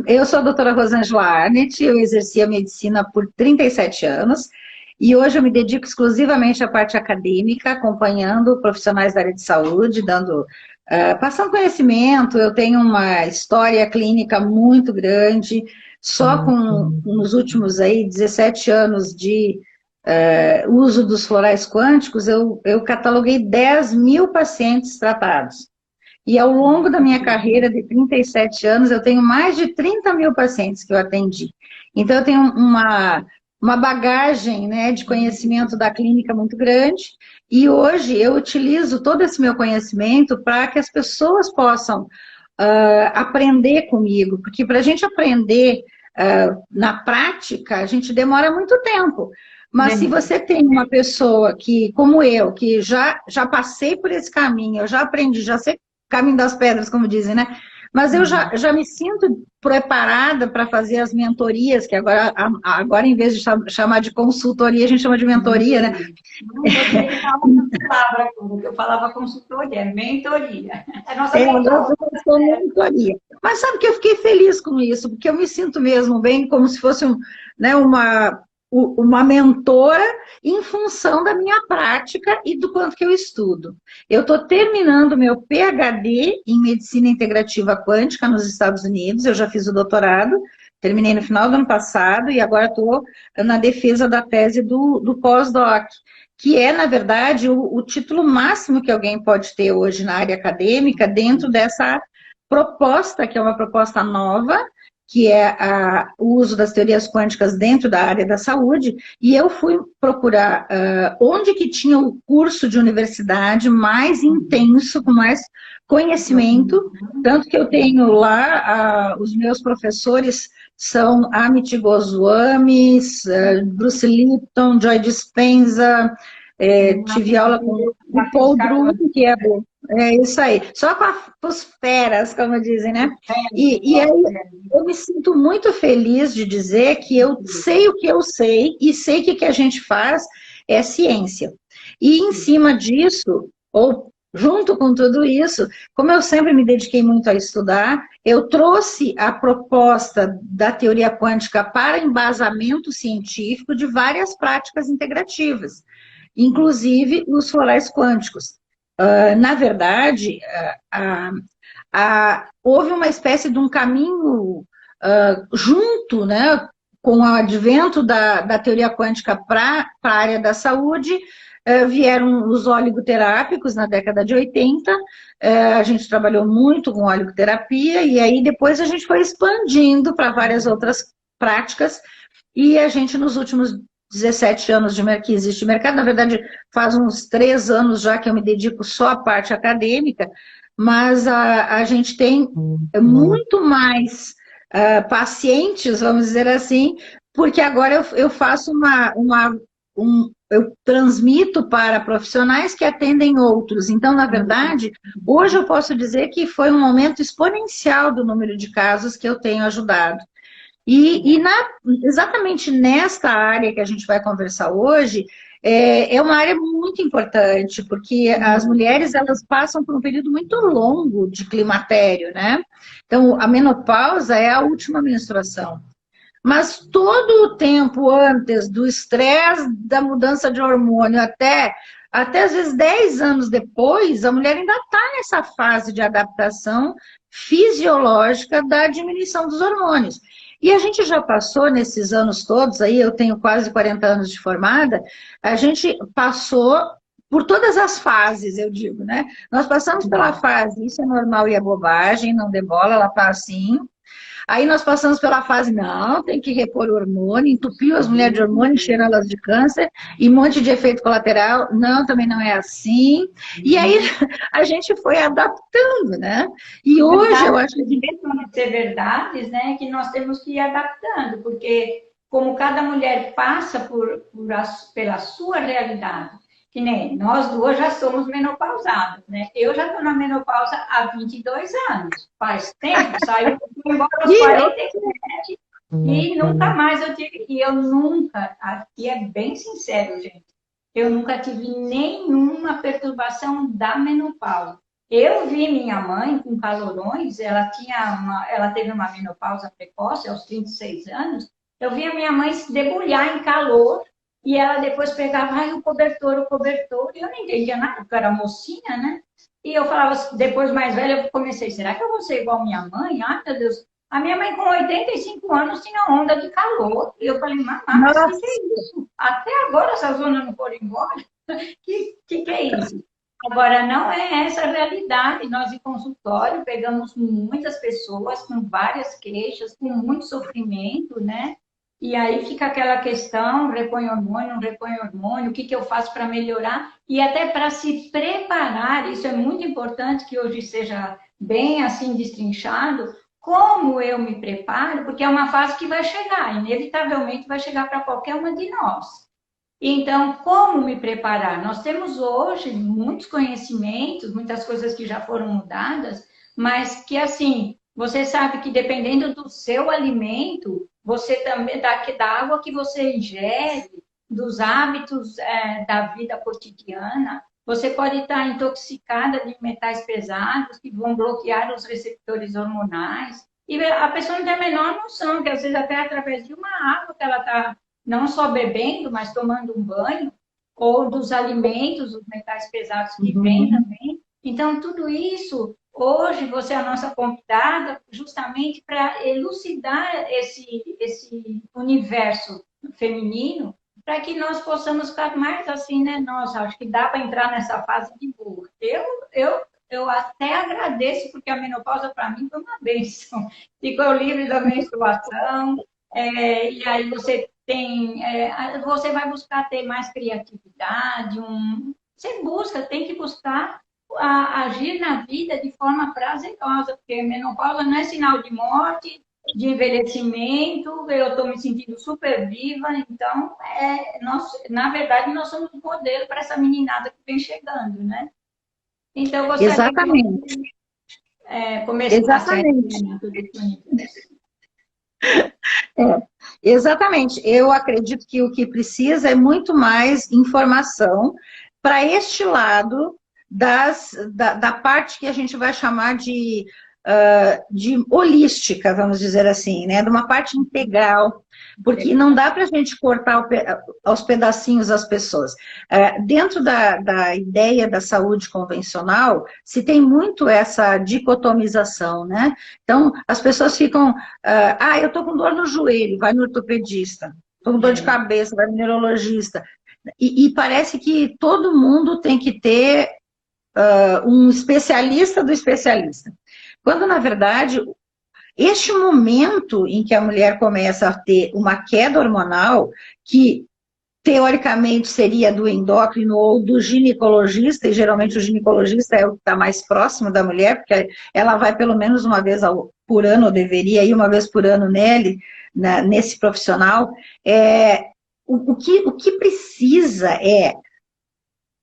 Eu sou a doutora Rosângela Arnett, eu exerci a medicina por 37 anos e hoje eu me dedico exclusivamente à parte acadêmica, acompanhando profissionais da área de saúde, passando conhecimento. Eu tenho uma história clínica muito grande, só nos últimos aí 17 anos de uso dos florais quânticos, eu cataloguei 10 mil pacientes tratados. E ao longo da minha carreira de 37 anos, eu tenho mais de 30 mil pacientes que eu atendi. Então, eu tenho uma bagagem, né, de conhecimento da clínica muito grande, e hoje eu utilizo todo esse meu conhecimento para que as pessoas possam aprender comigo, porque para a gente aprender na prática, a gente demora muito tempo. Mas se você tem uma pessoa que, como eu, que já passei por esse caminho, eu já aprendi, já sei caminho das pedras, como dizem, né? Mas eu já me sinto preparada para fazer as mentorias, que agora em vez de chamar de consultoria, a gente chama de mentoria, né? Não gostei de falar uma palavra, que eu falava consultoria, é mentoria. É nossa mentora. Mentoria. Mas sabe que eu fiquei feliz com isso, porque eu me sinto mesmo bem como se fosse né, uma mentora em função da minha prática e do quanto que eu estudo. Eu estou terminando meu PhD em Medicina Integrativa Quântica nos Estados Unidos, eu já fiz o doutorado, terminei no final do ano passado e agora estou na defesa da tese do pós-doc, que é, na verdade, o título máximo que alguém pode ter hoje na área acadêmica dentro dessa proposta, que é uma proposta nova, que é o uso das teorias quânticas dentro da área da saúde, e eu fui procurar onde que tinha o curso de universidade mais intenso, com mais conhecimento, tanto que eu tenho lá, os meus professores são Amit Goswami, Bruce Lipton, Joy Dispenza, tive aula com o Paul Drury, que é isso aí, só com os feras, como dizem, né? E aí eu me sinto muito feliz de dizer que eu sei o que eu sei e sei que o que a gente faz é ciência. E em cima disso, ou junto com tudo isso, como eu sempre me dediquei muito a estudar, eu trouxe a proposta da teoria quântica para embasamento científico de várias práticas integrativas, inclusive os florais quânticos. Na verdade, houve uma espécie de um caminho junto, né, com o advento da teoria quântica para a área da saúde, vieram os oligoterápicos na década de 80, a gente trabalhou muito com oligoterapia, e aí depois a gente foi expandindo para várias outras práticas, e a gente nos últimos 17 anos que existe mercado, na verdade faz uns 3 anos já que eu me dedico só à parte acadêmica, mas a gente tem muito mais pacientes, vamos dizer assim, porque agora eu faço eu transmito para profissionais que atendem outros. Então, na verdade, hoje eu posso dizer que foi um aumento exponencial do número de casos que eu tenho ajudado. Exatamente nesta área que a gente vai conversar hoje, é uma área muito importante, porque as mulheres elas passam por um período muito longo de climatério, né? Então, a menopausa é a última menstruação. Mas todo o tempo antes do estresse, da mudança de hormônio, até às vezes 10 anos depois, a mulher ainda está nessa fase de adaptação fisiológica da diminuição dos hormônios. E a gente já passou nesses anos todos, aí eu tenho quase 40 anos de formada, a gente passou por todas as fases, eu digo, né? Nós passamos pela fase, isso é normal e é bobagem, não dê bola, ela está assim. Aí nós passamos pela fase, não, tem que repor o hormônio, entupiu as mulheres de hormônio, encheram elas de câncer, e um monte de efeito colateral, não, também não é assim. E aí a gente foi adaptando, né? E hoje eu acho que... Mesmo de ser verdades, né, que nós temos que ir adaptando, porque como cada mulher passa pela sua realidade, que nem nós duas já somos menopausadas, né? Eu já estou na menopausa há 22 anos. Faz tempo, saiu embora aos 47 e nunca mais eu tive. E eu nunca, aqui é bem sincero, gente, eu nunca tive nenhuma perturbação da menopausa. Eu vi minha mãe com calorões, ela teve uma menopausa precoce aos 36 anos. Eu vi a minha mãe se debulhar em calor e ela depois pegava, ai, o cobertor, e eu não entendia nada, porque eu era mocinha, né? E eu falava, depois mais velha, eu comecei, será que eu vou ser igual minha mãe? Ai, meu Deus. A minha mãe, com 85 anos, tinha onda de calor. E eu falei, mamãe, mas o que é isso? Até agora essa zona não foram embora? Que é isso? Agora, não é essa a realidade. Nós, em consultório, pegamos muitas pessoas com várias queixas, com muito sofrimento, né? E aí fica aquela questão, repõe hormônio, não repõe hormônio, o que, que eu faço para melhorar? E até para se preparar, isso é muito importante que hoje seja bem assim destrinchado, como eu me preparo, porque é uma fase que vai chegar, inevitavelmente vai chegar para qualquer uma de nós. Então, como me preparar? Nós temos hoje muitos conhecimentos, muitas coisas que já foram mudadas, mas que, assim, você sabe que dependendo do seu alimento, você também, da água que você ingere, dos hábitos da vida cotidiana, você pode estar intoxicada de metais pesados que vão bloquear os receptores hormonais. E a pessoa não tem a menor noção, que às vezes até através de uma água que ela está não só bebendo, mas tomando um banho, ou dos alimentos, os metais pesados que vêm também. Então, tudo isso, hoje, você é a nossa convidada justamente para elucidar esse universo feminino, para que nós possamos ficar mais assim, né? Nossa, acho que dá para entrar nessa fase de boa. Eu até agradeço, porque a menopausa, para mim, foi uma bênção. Ficou livre da menstruação, e aí você vai buscar ter mais criatividade, você tem que buscar agir na vida de forma prazerosa, porque menopausa não é sinal de morte, de envelhecimento, eu estou me sentindo super viva, então, na verdade, nós somos um modelo para essa meninada que vem chegando, né? Então, eu gostaria Exatamente. de começar Exatamente. a Exatamente. Eu acredito que o que precisa é muito mais informação para este lado da parte que a gente vai chamar de holística, vamos dizer assim, né? De uma parte integral, porque não dá para a gente cortar aos pedacinhos as pessoas. Dentro da ideia da saúde convencional, se tem muito essa dicotomização, né? Então, as pessoas ficam, eu estou com dor no joelho, vai no ortopedista, estou com dor de cabeça, vai no neurologista, e parece que todo mundo tem que ter um especialista do especialista. Quando, na verdade, este momento em que a mulher começa a ter uma queda hormonal, que teoricamente seria do endócrino ou do ginecologista, e geralmente o ginecologista é o que está mais próximo da mulher, porque ela vai pelo menos uma vez por ano, ou deveria ir uma vez por ano nesse profissional. O que precisa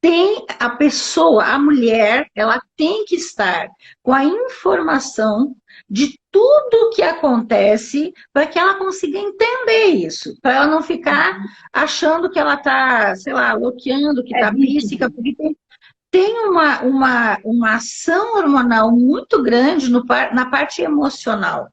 tem a pessoa, a mulher, ela tem que estar com a informação de tudo que acontece para que ela consiga entender isso, para ela não ficar achando que ela está, sei lá, bloqueando, que está psíquica, porque tem uma ação hormonal muito grande na parte emocional.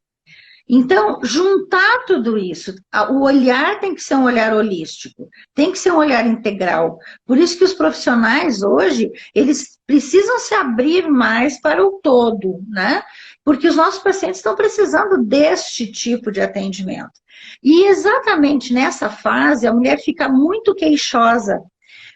Então, juntar tudo isso, o olhar tem que ser um olhar holístico, tem que ser um olhar integral. Por isso que os profissionais hoje, eles precisam se abrir mais para o todo, né? Porque os nossos pacientes estão precisando deste tipo de atendimento. E exatamente nessa fase, a mulher fica muito queixosa,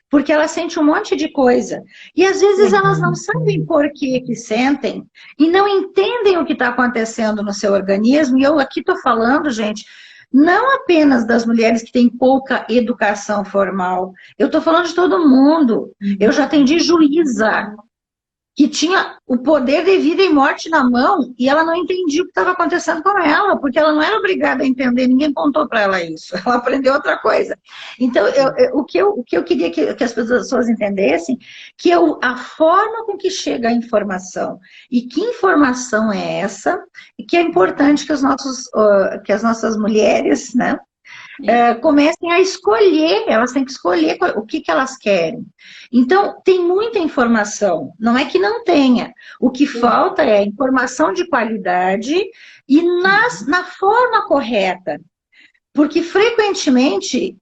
porque ela sente um monte de coisa. E às vezes elas não sabem por que sentem e não entendem o que está acontecendo no seu organismo. E eu aqui estou falando, gente, não apenas das mulheres que têm pouca educação formal. Eu estou falando de todo mundo. Eu já atendi juíza que tinha o poder de vida e morte na mão e ela não entendia o que estava acontecendo com ela, porque ela não era obrigada a entender, ninguém contou para ela isso, ela aprendeu outra coisa. Então, o que eu queria que as pessoas entendessem, que a forma com que chega a informação, e que informação é essa, e que é importante que as nossas mulheres, né, comecem a escolher, elas têm que escolher o que elas querem. Então, tem muita informação, não é que não tenha. O que falta é informação de qualidade e na forma correta. Porque, frequentemente,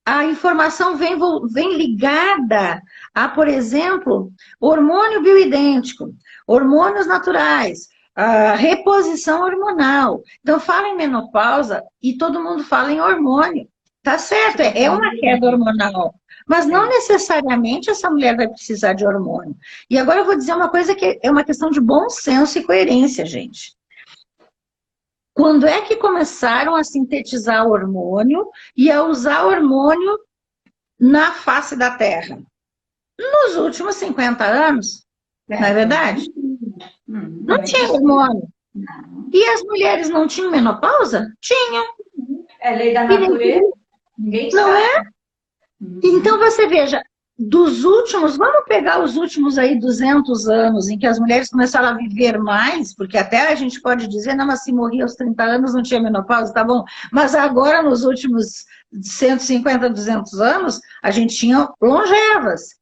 a informação vem ligada a, por exemplo, hormônio bioidêntico, hormônios naturais, a reposição hormonal. Então, fala em menopausa e todo mundo fala em hormônio. Tá certo, é uma queda hormonal. Mas não necessariamente essa mulher vai precisar de hormônio. E agora eu vou dizer uma coisa que é uma questão de bom senso e coerência, gente. Quando é que começaram a sintetizar hormônio e a usar hormônio na face da Terra? Nos últimos 50 anos, não é verdade? Não tinha hormônio. E as mulheres não tinham menopausa? Tinham. É lei da natureza. Ninguém sabe. Não é? Então você veja, dos últimos, vamos pegar os últimos aí 200 anos em que as mulheres começaram a viver mais, porque até a gente pode dizer, não, mas se morria aos 30 anos não tinha menopausa, tá bom. Mas agora nos últimos 150, 200 anos, a gente tinha longevas.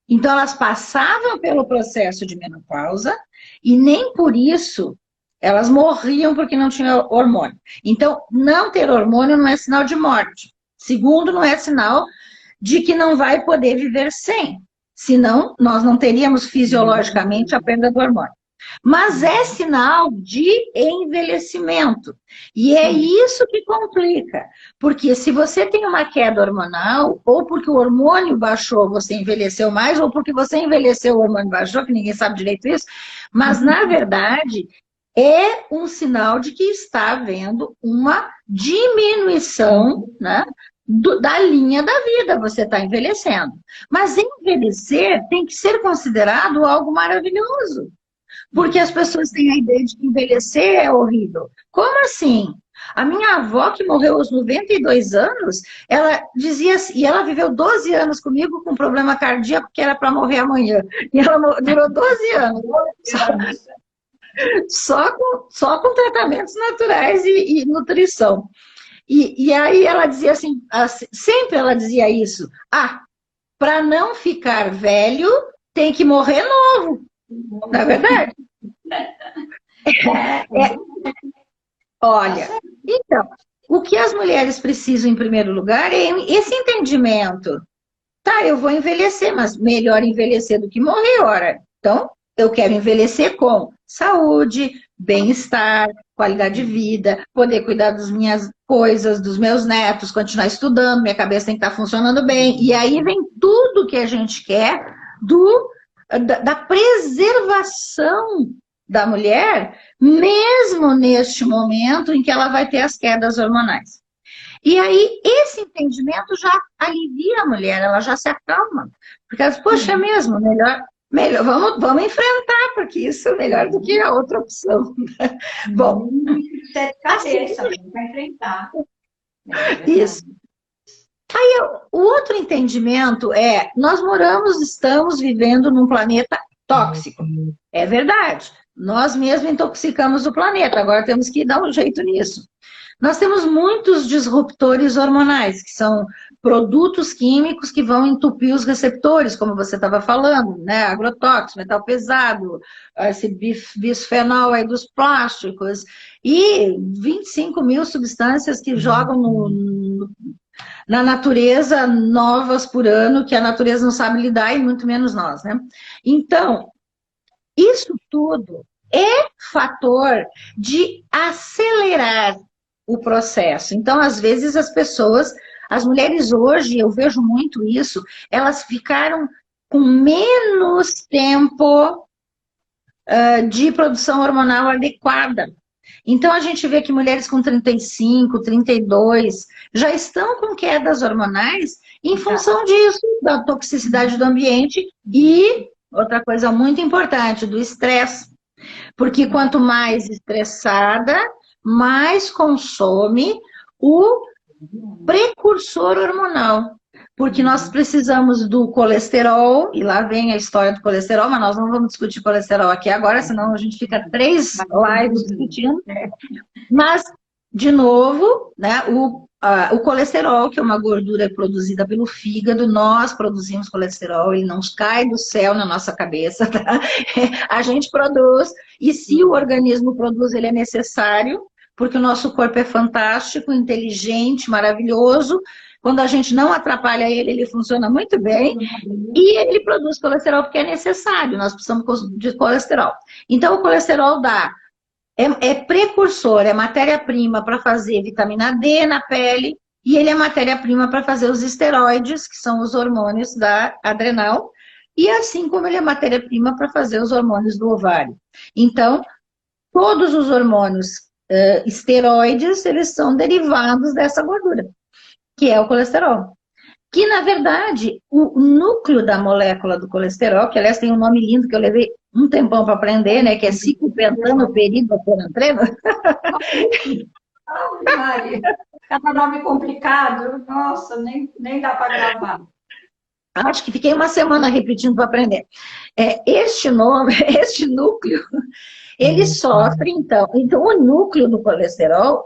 Então elas passavam pelo processo de menopausa e nem por isso elas morriam porque não tinha hormônio. Então, não ter hormônio não é sinal de morte. Segundo, não é sinal de que não vai poder viver sem. Senão, nós não teríamos fisiologicamente a perda do hormônio. Mas é sinal de envelhecimento. E é isso que complica. Porque se você tem uma queda hormonal, ou porque o hormônio baixou, você envelheceu mais, ou porque você envelheceu, o hormônio baixou, que ninguém sabe direito isso, mas, na verdade, é um sinal de que está havendo uma diminuição, né, da linha da vida, você está envelhecendo. Mas envelhecer tem que ser considerado algo maravilhoso. Porque as pessoas têm a ideia de que envelhecer é horrível. Como assim? A minha avó, que morreu aos 92 anos, ela dizia assim, e ela viveu 12 anos comigo com problema cardíaco, que era para morrer amanhã. E ela durou 12 anos. Só com tratamentos naturais e nutrição. E aí ela dizia assim, sempre ela dizia isso, para não ficar velho, tem que morrer novo. Não é verdade? Olha, então, o que as mulheres precisam em primeiro lugar é esse entendimento. Tá, eu vou envelhecer, mas melhor envelhecer do que morrer, ora. Então, eu quero envelhecer com saúde, bem-estar, qualidade de vida, poder cuidar das minhas coisas, dos meus netos, continuar estudando, minha cabeça tem que estar funcionando bem. E aí vem tudo que a gente quer da preservação da mulher, mesmo neste momento em que ela vai ter as quedas hormonais. E aí, esse entendimento já alivia a mulher, ela já se acalma. Porque ela diz, poxa, é mesmo, melhor vamos enfrentar, porque isso é melhor do que a outra opção. Bom, cabeça, para enfrentar. Isso. Aí, o outro entendimento é, nós estamos vivendo num planeta tóxico. É verdade. Nós mesmos intoxicamos o planeta, agora temos que dar um jeito nisso. Nós temos muitos disruptores hormonais, que são produtos químicos que vão entupir os receptores, como você estava falando, né? Agrotóxico, metal pesado, esse bisfenol aí dos plásticos, e 25 mil substâncias que jogam na natureza novas por ano, que a natureza não sabe lidar, e muito menos nós, né? Então, isso tudo é fator de acelerar o processo. Então, às vezes, as mulheres hoje, eu vejo muito isso, elas ficaram com menos tempo de produção hormonal adequada. Então, a gente vê que mulheres com 35, 32 já estão com quedas hormonais em função disso, da toxicidade do ambiente e, outra coisa muito importante, do estresse. Porque quanto mais estressada, mais consome o precursor hormonal. Porque nós precisamos do colesterol, e lá vem a história do colesterol, mas nós não vamos discutir colesterol aqui agora, senão a gente fica 3 lives discutindo. Mas, de novo, né, o colesterol, que é uma gordura produzida pelo fígado, nós produzimos colesterol, ele não cai do céu na nossa cabeça, tá? A gente produz, e se o organismo produz, ele é necessário, porque o nosso corpo é fantástico, inteligente, maravilhoso. Quando a gente não atrapalha ele, ele funciona muito bem, e ele produz colesterol porque é necessário, nós precisamos de colesterol. Então, o colesterol é precursor, é matéria-prima para fazer vitamina D na pele, e ele é matéria-prima para fazer os esteroides, que são os hormônios da adrenal, e assim como ele é matéria-prima para fazer os hormônios do ovário. Então, todos os hormônios esteroides, eles são derivados dessa gordura, que é o colesterol. Que, na verdade, o núcleo da molécula do colesterol, que, aliás, tem um nome lindo que eu levei um tempão para aprender, né, que é ciclopentanoperidocoriantreno. Cada nome complicado, nossa, nem dá para gravar. Acho que fiquei uma semana repetindo para aprender. Este nome, este núcleo, ele sofre, então o núcleo do colesterol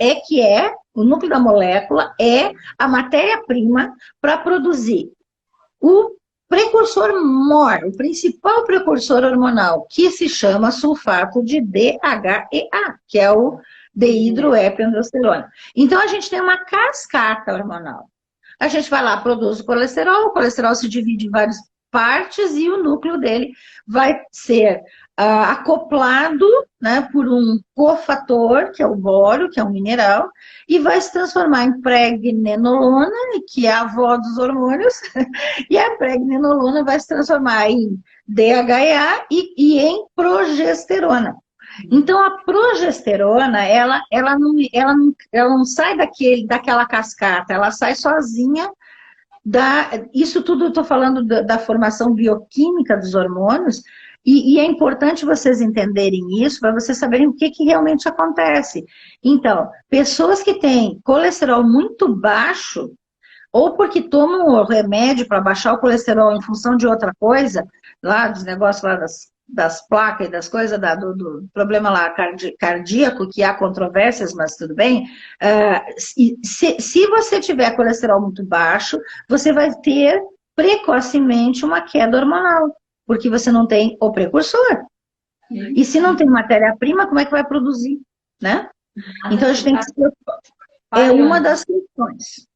o núcleo da molécula é a matéria-prima para produzir o precursor MOR, o principal precursor hormonal, que se chama sulfato de DHEA, que é o dehidroepiandrosterona. Então, a gente tem uma cascata hormonal. A gente vai lá, produz o colesterol se divide em várias partes e o núcleo dele vai ser acoplado, né, por um cofator, que é o boro, que é um mineral, e vai se transformar em pregnenolona, que é a avó dos hormônios, e a pregnenolona vai se transformar em DHEA e em progesterona. Então, a progesterona, ela não sai daquela cascata, ela sai sozinha. Isso tudo eu estou falando da formação bioquímica dos hormônios, e é importante vocês entenderem isso, para vocês saberem o que realmente acontece. Então, pessoas que têm colesterol muito baixo, ou porque tomam o remédio para baixar o colesterol em função de outra coisa, lá dos negócios lá das placas e das coisas, do problema lá cardíaco, que há controvérsias, mas tudo bem. Se você tiver colesterol muito baixo, você vai ter precocemente uma queda hormonal, porque você não tem o precursor. E se não tem matéria-prima, como é que vai produzir, né? Então, a gente tem que se preocupar. É uma das questões.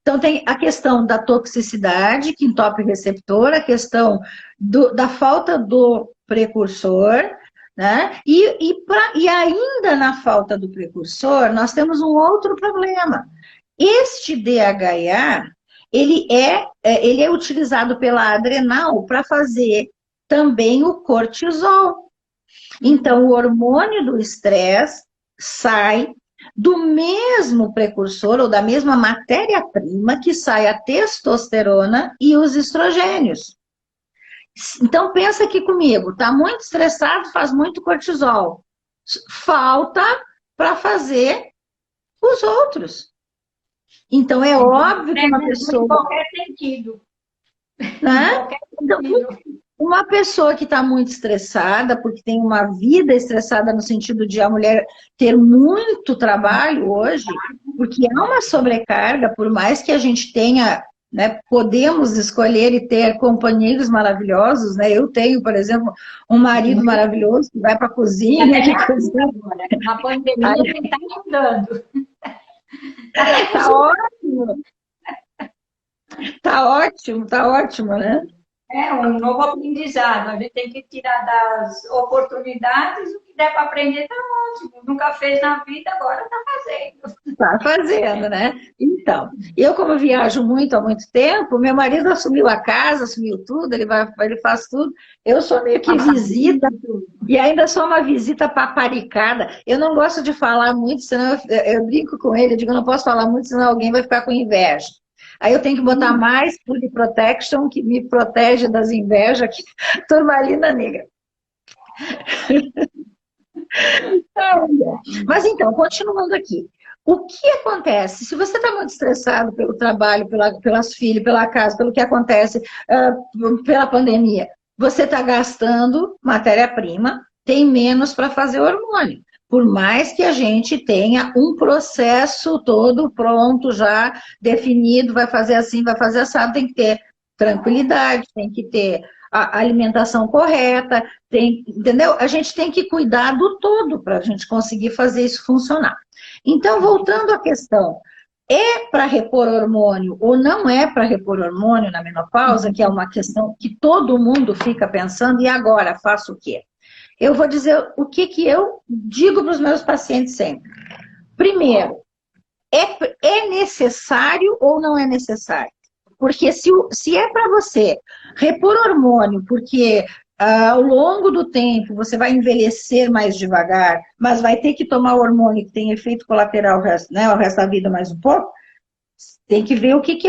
Então, tem a questão da toxicidade, que entope o receptor, a questão da falta do precursor, né? E ainda na falta do precursor, nós temos um outro problema. Este DHEA, ele é utilizado pela adrenal para fazer também o cortisol. Então, o hormônio do estresse sai do mesmo precursor ou da mesma matéria-prima que sai a testosterona e os estrogênios. Então, pensa aqui comigo, está muito estressado, faz muito cortisol. Falta para fazer os outros. Então, é óbvio que uma pessoa... Em qualquer sentido. Né? Então, uma pessoa que está muito estressada, porque tem uma vida estressada no sentido de a mulher ter muito trabalho hoje, porque há uma sobrecarga, por mais que a gente tenha, né, podemos escolher e ter companheiros maravilhosos, né? Eu tenho, por exemplo, um marido maravilhoso que vai para a cozinha, que cozinha. Na pandemia ele está ajudando. Tá ótimo. Tá ótimo, né? É um novo aprendizado. A gente tem que tirar das oportunidades o que der para aprender, tá ótimo. Nunca fez na vida, agora tá fazendo. Tá fazendo, né? Então, eu como viajo muito há muito tempo, meu marido assumiu a casa, assumiu tudo, ele faz tudo. Eu sou meio que visita, e ainda sou uma visita paparicada. Eu não gosto de falar muito, senão eu brinco com ele, eu digo, eu não posso falar muito, senão alguém vai ficar com inveja. Aí eu tenho que botar mais Food Protection, que me protege das invejas, que turmalina negra. Mas então, continuando aqui. O que acontece? Se você está muito estressado pelo trabalho, pelas filhas, pela casa, pelo que acontece, pela pandemia, você está gastando matéria-prima, tem menos para fazer hormônio. por mais que a gente tenha um processo todo pronto, já definido, vai fazer assim, vai fazer assado, tem que ter tranquilidade, tem que ter a alimentação correta, entendeu? A gente tem que cuidar do todo para a gente conseguir fazer isso funcionar. Então, voltando à questão, é para repor hormônio ou não é para repor hormônio na menopausa, que é uma questão que todo mundo fica pensando, e agora, faço o quê? Eu vou dizer o que eu digo para os meus pacientes sempre. Primeiro, é necessário ou não é necessário? Porque se é para você repor hormônio, porque ao longo do tempo você vai envelhecer mais devagar, mas vai ter que tomar hormônio que tem efeito colateral o resto da vida mais um pouco, tem que ver o que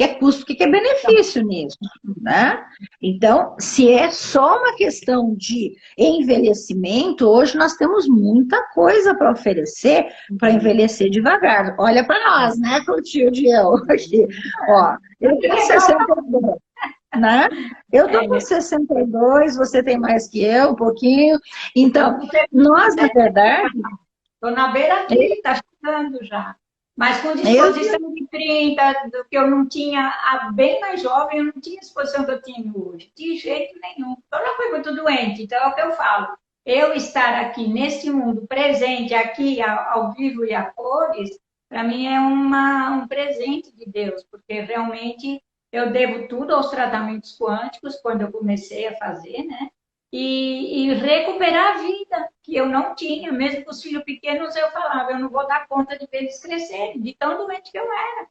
é custo, o que é benefício nisso, né? Então, se é só uma questão de envelhecimento, hoje nós temos muita coisa para oferecer para envelhecer devagar. Olha para nós, né, Clotilde e eu aqui. Ó, eu tenho 62, né? Eu estou com 62, você tem mais que eu, um pouquinho. Então, nós, na verdade... Estou na beira aqui, está chegando já. Mas com disposição de 30, do que eu não tinha, bem mais jovem, eu não tinha a disposição que eu tenho hoje. De jeito nenhum. Eu não fui muito doente, então é o que eu falo. Eu estar aqui nesse mundo, presente, aqui ao vivo e a cores, para mim é um presente de Deus, porque realmente eu devo tudo aos tratamentos quânticos, quando eu comecei a fazer, né? E recuperar a vida que eu não tinha, mesmo com os filhos pequenos, eu falava, eu não vou dar conta de ver eles crescerem, de tão doente que eu era.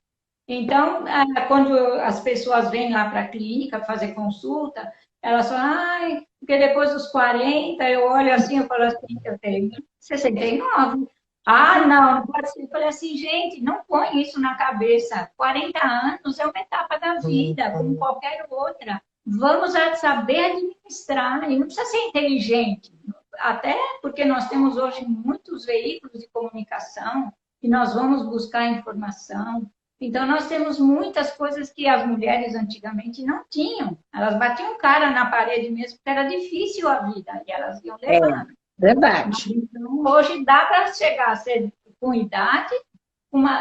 Então, quando as pessoas vêm lá para a clínica fazer consulta, elas falam, ai, porque depois dos 40, eu olho assim, eu falo assim, eu tenho 69. Ah, não pode ser. Eu falei assim, gente, não põe isso na cabeça. 40 anos é uma etapa da vida, como qualquer outra. Vamos saber administrar, e não precisa ser inteligente, até porque nós temos hoje muitos veículos de comunicação, e nós vamos buscar informação. Então, nós temos muitas coisas que as mulheres antigamente não tinham. Elas batiam o cara na parede mesmo, porque era difícil a vida, e elas iam levando. Verdade. Então, hoje dá para chegar a ser com idade,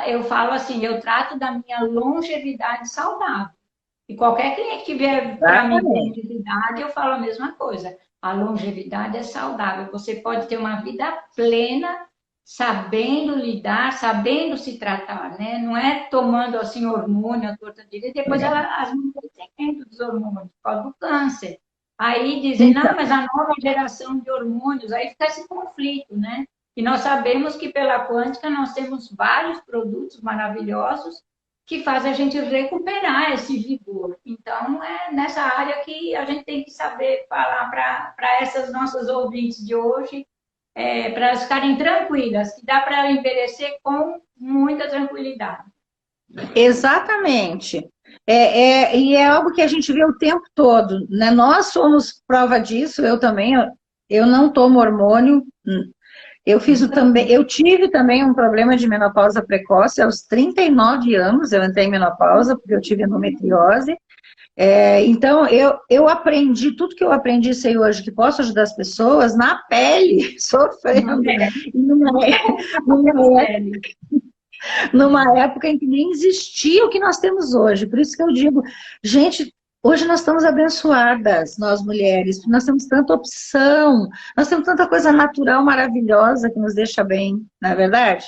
eu falo assim, eu trato da minha longevidade saudável. E qualquer cliente que vier para mim com longevidade, eu falo a mesma coisa. A longevidade é saudável. Você pode ter uma vida plena, sabendo lidar, sabendo se tratar, né? Não é tomando assim hormônio, a torta direita, e depois as mulheres têm medo dos hormônios, por causa do câncer. Aí dizem, não, mas a nova geração de hormônios, aí fica esse conflito, né? E nós sabemos que pela quântica nós temos vários produtos maravilhosos que faz a gente recuperar esse vigor. Então, é nessa área que a gente tem que saber falar para essas nossas ouvintes de hoje, para elas ficarem tranquilas, que dá para envelhecer com muita tranquilidade. Exatamente. E é algo que a gente vê o tempo todo, né? Nós somos prova disso, eu também, eu não tomo hormônio. Eu tive também um problema de menopausa precoce, aos 39 anos eu entrei em menopausa, porque eu tive endometriose. Então, eu aprendi, tudo que eu aprendi sei hoje, que posso ajudar as pessoas, na pele, sofrendo. Numa época em que nem existia o que nós temos hoje. Por isso que eu digo, gente, hoje nós estamos abençoadas, nós mulheres, nós temos tanta opção, nós temos tanta coisa natural, maravilhosa, que nos deixa bem, não é verdade?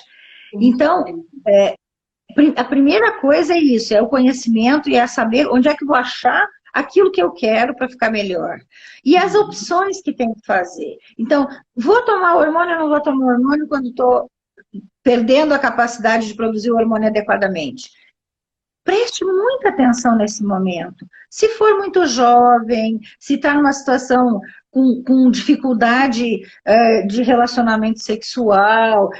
Então, a primeira coisa é isso, é o conhecimento e é saber onde é que eu vou achar aquilo que eu quero para ficar melhor. E as opções que tem que fazer. Então, vou tomar hormônio ou não vou tomar hormônio quando estou perdendo a capacidade de produzir o hormônio adequadamente? Preste muita atenção nesse momento. Se for muito jovem, se está numa situação com dificuldade de relacionamento sexual,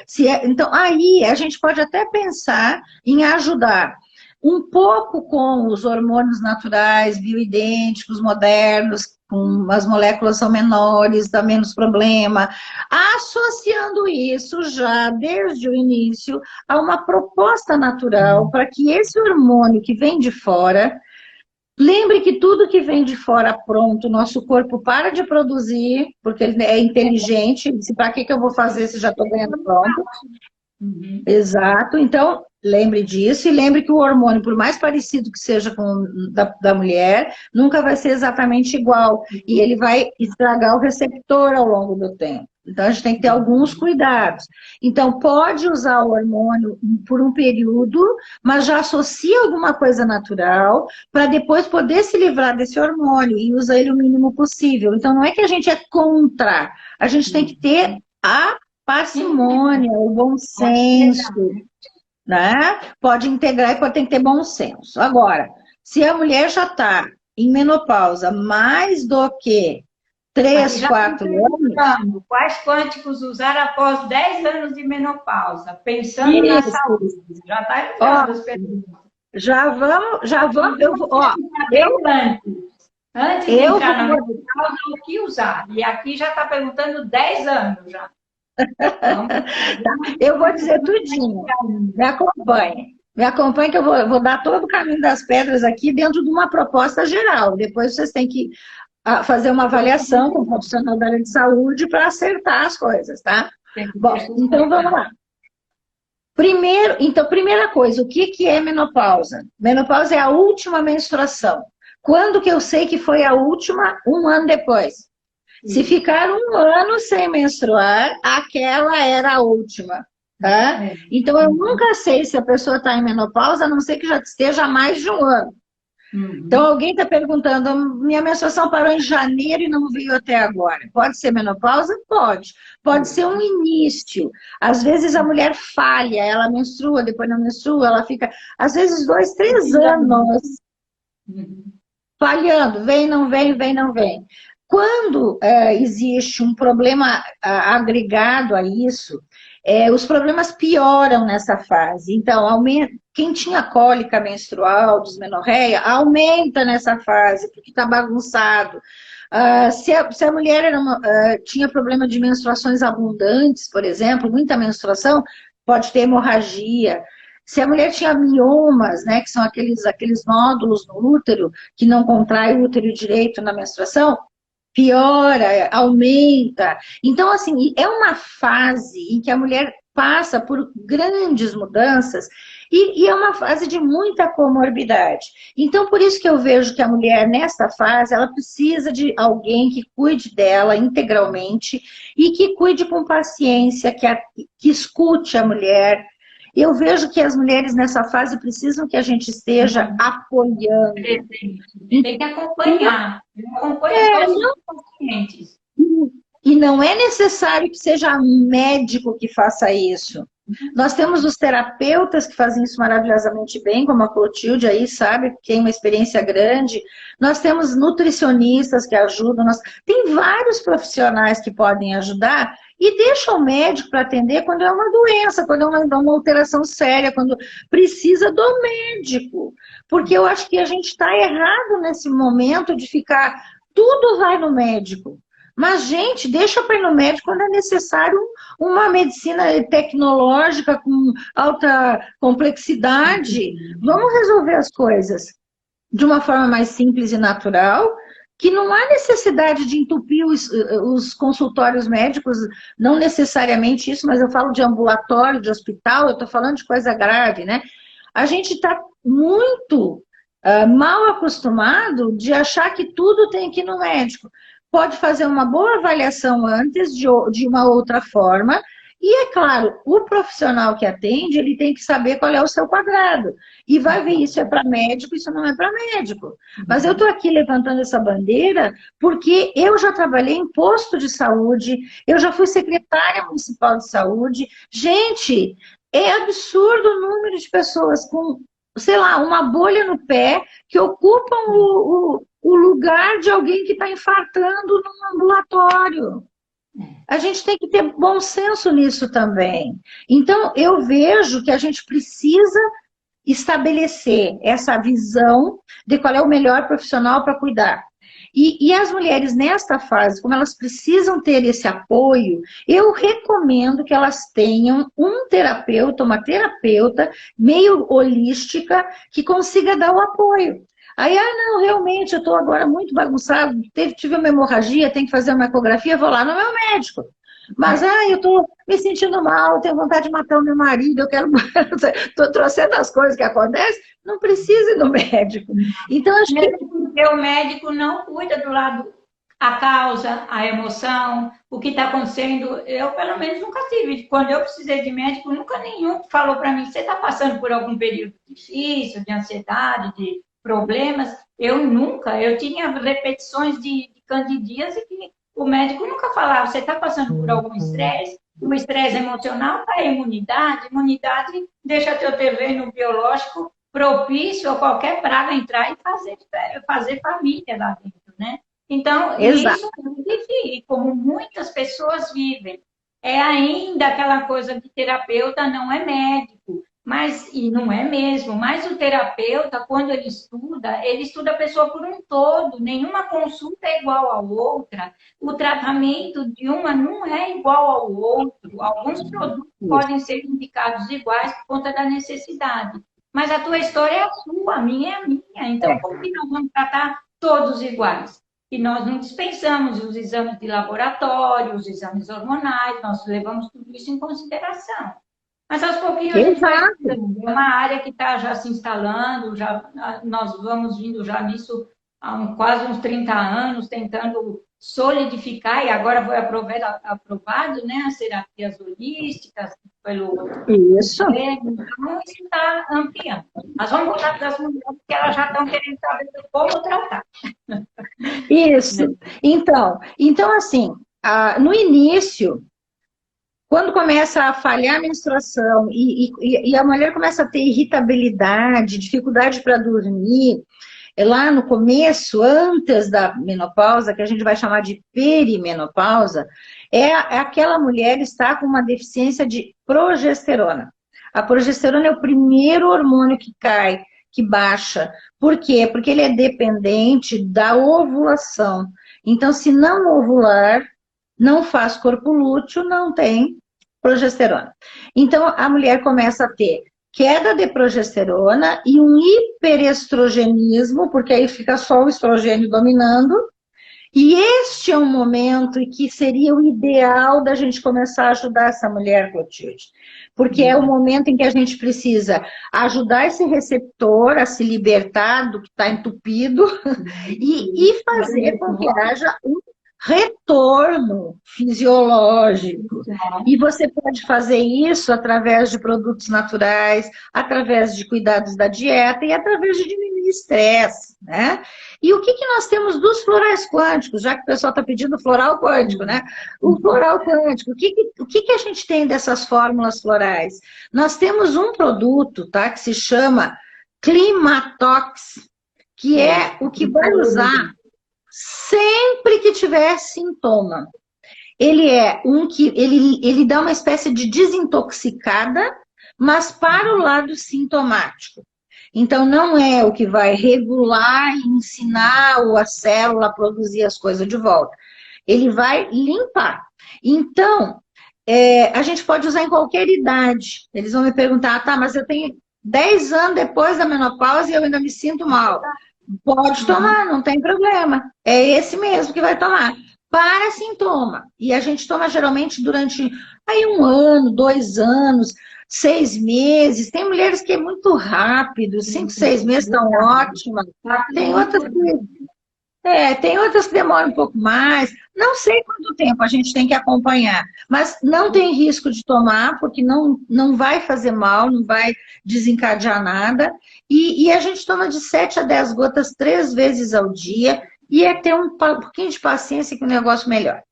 então aí a gente pode até pensar em ajudar um pouco com os hormônios naturais, bioidênticos, modernos, com as moléculas são menores, dá menos problema, associando isso já desde o início a uma proposta natural para que esse hormônio que vem de fora Lembre que tudo que vem de fora pronto, nosso corpo para de produzir, porque ele é inteligente, disse, para que eu vou fazer se já estou ganhando pronto? Uhum. Exato, então lembre disso e lembre que o hormônio, por mais parecido que seja com o da mulher, nunca vai ser exatamente igual e ele vai estragar o receptor ao longo do tempo. Então a gente tem que ter alguns cuidados. Então pode usar o hormônio por um período, mas já associa alguma coisa natural para depois poder se livrar desse hormônio e usar ele o mínimo possível. Então não é que a gente é contra, a gente tem que ter a parcimônia, o bom senso, né? Pode integrar e tem que ter bom senso. Agora, se a mulher já está em menopausa mais do que 3, 4 anos... Quais quânticos usar após 10 anos de menopausa? Pensando na saúde. Já está entrando as perguntas. Já vamos, Antes de entrar na menopausa, o que usar? E aqui já está perguntando 10 anos já. Eu vou dizer tudinho. Me acompanhe que eu vou dar todo o caminho das pedras aqui dentro de uma proposta geral. Depois vocês têm que fazer uma avaliação com o profissional da área de saúde para acertar as coisas, tá? Bom, então vamos lá. Primeira coisa, o que é menopausa? Menopausa é a última menstruação. Quando que eu sei que foi a última? 1 ano depois. Se ficar 1 ano sem menstruar, aquela era a última, tá? Então, eu nunca sei se a pessoa está em menopausa, a não ser que já esteja há mais de 1 ano. Então, alguém está perguntando, minha menstruação parou em janeiro e não veio até agora. Pode ser menopausa? Pode. Pode ser um início. Às vezes a mulher falha, ela menstrua, depois não menstrua, ela fica, às vezes, 2, 3 anos falhando, vem, não vem, vem, não vem. Quando existe um problema agregado a isso, os problemas pioram nessa fase. Então, quem tinha cólica menstrual, dismenorreia, aumenta nessa fase, porque está bagunçado. Se a mulher tinha problema de menstruações abundantes, por exemplo, muita menstruação, pode ter hemorragia. Se a mulher tinha miomas, né, que são aqueles nódulos no útero, que não contrai o útero direito na menstruação, piora, aumenta. Então, assim, é uma fase em que a mulher passa por grandes mudanças e é uma fase de muita comorbidade. Então, por isso que eu vejo que a mulher, nessa fase, ela precisa de alguém que cuide dela integralmente e que cuide com paciência, que escute a mulher. Eu vejo que as mulheres nessa fase precisam que a gente esteja apoiando. Tem que acompanhar. Acompanhar todos os pacientes. E não é necessário que seja um médico que faça isso. Nós temos os terapeutas que fazem isso maravilhosamente bem, como a Clotilde aí, sabe, que tem uma experiência grande. Nós temos nutricionistas que ajudam. Tem vários profissionais que podem ajudar e deixa o médico para atender quando é uma doença, quando é uma alteração séria, quando precisa do médico. Porque eu acho que a gente está errado nesse momento de ficar, tudo vai no médico. Mas, gente, deixa para ir no médico quando é necessário uma medicina tecnológica com alta complexidade. Vamos resolver as coisas de uma forma mais simples e natural, que não há necessidade de entupir os consultórios médicos, não necessariamente isso, mas eu falo de ambulatório, de hospital, eu estou falando de coisa grave, né? A gente está muito mal acostumado de achar que tudo tem que ir no médico. Pode fazer uma boa avaliação antes de uma outra forma. E, é claro, o profissional que atende, ele tem que saber qual é o seu quadrado. E vai ver isso é para médico, isso não é para médico. Mas eu estou aqui levantando essa bandeira porque eu já trabalhei em posto de saúde, eu já fui secretária municipal de saúde. Gente, é absurdo o número de pessoas com, sei lá, uma bolha no pé que ocupam o lugar de alguém que está infartando num ambulatório. A gente tem que ter bom senso nisso também. Então, eu vejo que a gente precisa estabelecer essa visão de qual é o melhor profissional para cuidar. E as mulheres nesta fase, como elas precisam ter esse apoio, eu recomendo que elas tenham um terapeuta, uma terapeuta meio holística que consiga dar o apoio. Aí, não, realmente, eu estou agora muito bagunçado, tive uma hemorragia, tem que fazer uma ecografia, vou lá no meu médico. Mas, eu estou me sentindo mal, tenho vontade de matar o meu marido, eu quero... Estou trouxendo as coisas que acontecem, não precisa ir no médico. Então, acho que... Porque o médico não cuida do lado, a causa, a emoção, o que está acontecendo. Eu, pelo menos, nunca tive. Quando eu precisei de médico, nunca nenhum falou para mim, você está passando por algum período difícil, de ansiedade, de problemas. Eu tinha repetições de candidíase que o médico nunca falava, você está passando por algum estresse? O estresse emocional está a imunidade deixa teu terreno biológico propício a qualquer praga entrar e fazer família lá dentro, né? Então, Exato. isso vive, como muitas pessoas vivem. É ainda aquela coisa de terapeuta não é médico, e não é mesmo, mas o terapeuta, quando ele estuda a pessoa por um todo, nenhuma consulta é igual à outra, o tratamento de uma não é igual ao outro, alguns produtos podem ser indicados iguais por conta da necessidade, mas a tua história é a sua, a minha é a minha, então como que nós vamos tratar todos iguais? E nós não dispensamos os exames de laboratório, os exames hormonais, nós levamos tudo isso em consideração. Mas aos pouquinhos a gente vai estudando. É uma área que está já se instalando, nós vamos vindo já nisso há quase uns 30 anos, tentando solidificar, e agora foi aprovado, né, as terapias holísticas pelo... Isso. Então, isso está ampliando. Nós vamos voltar para as mulheres, porque elas já estão querendo saber como tratar. Isso. Então assim, no início, quando começa a falhar a menstruação e a mulher começa a ter irritabilidade, dificuldade para dormir, lá no começo, antes da menopausa, que a gente vai chamar de perimenopausa, aquela mulher está com uma deficiência de progesterona. A progesterona é o primeiro hormônio que cai, que baixa. Por quê? Porque ele é dependente da ovulação. Então, se não ovular, não faz corpo lúteo, não tem progesterona. Então, a mulher começa a ter queda de progesterona e um hiperestrogenismo, porque aí fica só o estrogênio dominando, e este é um momento em que seria o ideal da gente começar a ajudar essa mulher, Clotilde, porque é o momento em que a gente precisa ajudar esse receptor a se libertar do que está entupido e fazer com que haja um retorno fisiológico. E você pode fazer isso através de produtos naturais, através de cuidados da dieta e através de diminuir estresse, né? E o que nós temos dos florais quânticos, já que o pessoal está pedindo floral quântico, né? O floral quântico, o que a gente tem dessas fórmulas florais? Nós temos um produto, tá? Que se chama Climatox, que é o que vai usar sempre que tiver sintoma. Ele é ele dá uma espécie de desintoxicada, mas para o lado sintomático. Então, não é o que vai regular e ensinar a célula a produzir as coisas de volta. Ele vai limpar. Então, a gente pode usar em qualquer idade. Eles vão me perguntar, tá, mas eu tenho 10 anos depois da menopausa e eu ainda me sinto mal. Pode tomar, não tem problema. É esse mesmo que vai tomar. Para sintoma. E a gente toma geralmente durante aí 1 ano, 2 anos, 6 meses. Tem mulheres que é muito rápido, 5, 6 meses estão ótimas. Tem outras que demoram um pouco mais. Não sei quanto tempo a gente tem que acompanhar. Mas não tem risco de tomar, porque não vai fazer mal, não vai desencadear nada. E a gente toma de 7 a 10 gotas 3 vezes ao dia. E é ter um pouquinho de paciência que o negócio melhora.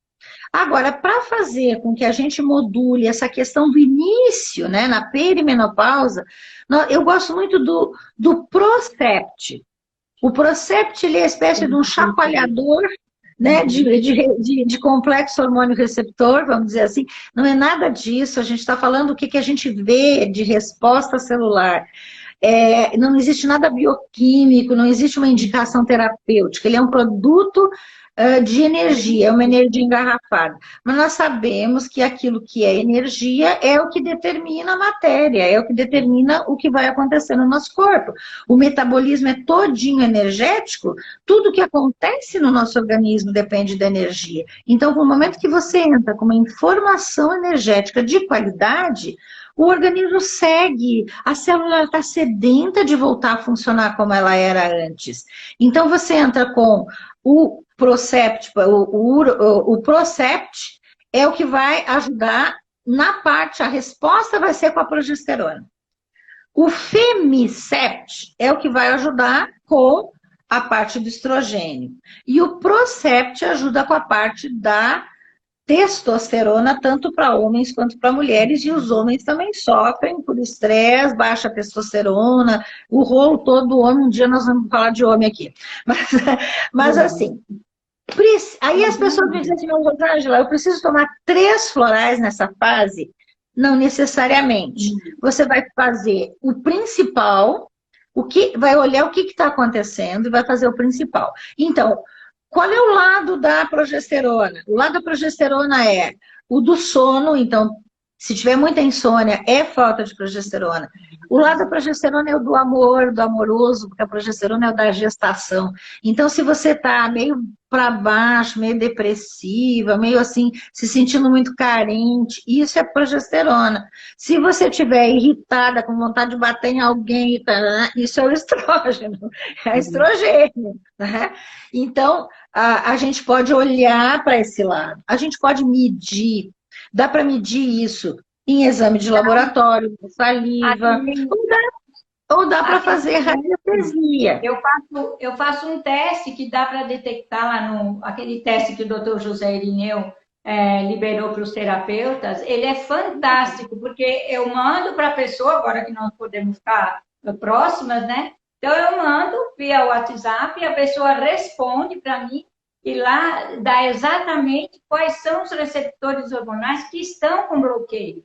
Agora, para fazer com que a gente module essa questão do início, né, na perimenopausa, eu gosto muito do Procept. O Procept, ele é uma espécie de um chacoalhador, né, de complexo hormônio receptor, vamos dizer assim. Não é nada disso, a gente está falando o que a gente vê de resposta celular. Não existe nada bioquímico, não existe uma indicação terapêutica. Ele é um produto de energia, é uma energia engarrafada. Mas nós sabemos que aquilo que é energia é o que determina a matéria, é o que determina o que vai acontecer no nosso corpo. O metabolismo é todinho energético, tudo que acontece no nosso organismo depende da energia. Então, no momento que você entra com uma informação energética de qualidade, o organismo segue, a célula está sedenta de voltar a funcionar como ela era antes. Então, você entra com o Procept, o Procept é o que vai ajudar na parte, a resposta vai ser com a progesterona. O Femicept é o que vai ajudar com a parte do estrogênio. E o Procept ajuda com a parte da testosterona, tanto para homens quanto para mulheres, e os homens também sofrem por estresse, baixa testosterona, o rolo todo do homem. Um dia nós vamos falar de homem aqui. Mas assim, aí as pessoas me dizem assim, Rosângela, eu preciso tomar 3 florais nessa fase? Não necessariamente. Você vai fazer o principal, vai olhar o que está acontecendo e vai fazer o principal. Então, qual é o lado da progesterona? O lado da progesterona é o do sono, então, se tiver muita insônia, é falta de progesterona. O lado da progesterona é o do amor, do amoroso, porque a progesterona é o da gestação. Então, se você está meio para baixo, meio depressiva, meio assim, se sentindo muito carente, isso é progesterona. Se você estiver irritada, com vontade de bater em alguém, isso é o estrógeno, é estrogênio, né? Então, a gente pode olhar para esse lado, a gente pode medir, dá para medir isso em exame de laboratório, saliva, ou dá para fazer radiestesia. Eu faço um teste que dá para detectar lá aquele teste que o doutor José Irineu liberou para os terapeutas. Ele é fantástico, porque eu mando para a pessoa, agora que nós podemos ficar próximas, né? Então, eu mando via WhatsApp e a pessoa responde para mim e lá dá exatamente quais são os receptores hormonais que estão com bloqueio.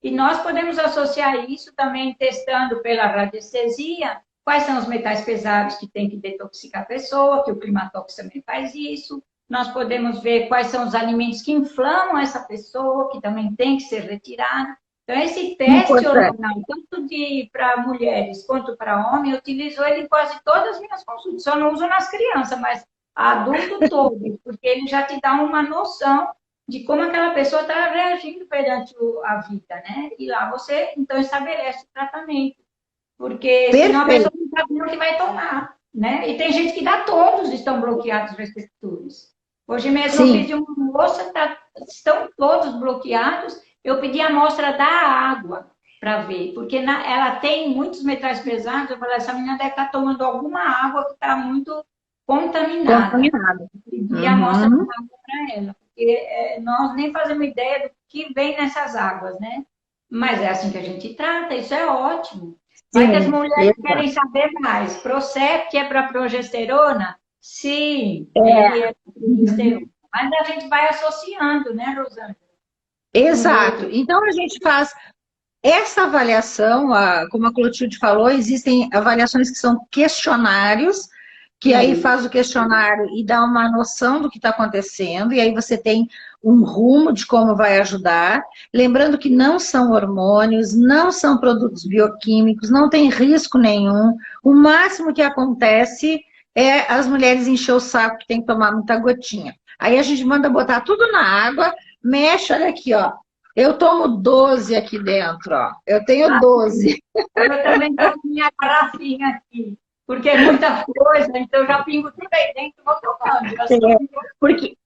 E nós podemos associar isso também testando pela radiestesia, quais são os metais pesados que tem que detoxicar a pessoa, que o Climatox também faz isso. Nós podemos ver quais são os alimentos que inflamam essa pessoa, que também tem que ser retirado. Então, esse teste hormonal, tanto para mulheres quanto para homens, eu utilizo ele em quase todas as minhas consultas. Só não uso nas crianças, mas adulto todo, porque ele já te dá uma noção de como aquela pessoa está reagindo perante a vida, né? E lá você, então, estabelece o tratamento. Porque senão a pessoa não sabe o que vai tomar, né? E tem gente que dá todos, estão bloqueados os receptores. Hoje mesmo eu pedi uma moça, estão todos bloqueados, eu pedi a amostra da água para ver, porque ela tem muitos metais pesados, eu falei, essa menina deve estar tomando alguma água que está muito contaminada. E a amostra da água para ela, porque nós nem fazemos ideia do que vem nessas águas, né? Mas é assim que a gente trata, isso é ótimo. Mas as mulheres querem saber mais. Procept é para progesterona? Sim, ele é para progesterona. Mas a gente vai associando, né, Rosângela? Exato. Então, a gente faz essa avaliação, como a Clotilde falou, existem avaliações que são questionários, que aí faz o questionário e dá uma noção do que está acontecendo, e aí você tem um rumo de como vai ajudar. Lembrando que não são hormônios, não são produtos bioquímicos, não tem risco nenhum. O máximo que acontece é as mulheres encher o saco que tem que tomar muita gotinha. Aí a gente manda botar tudo na água, mexe, olha aqui, ó. Eu tomo 12 aqui dentro, ó. Eu tenho 12. Eu também tenho minha garrafinha aqui. Porque é muita coisa, então eu já pingo tudo aí dentro e vou tomando.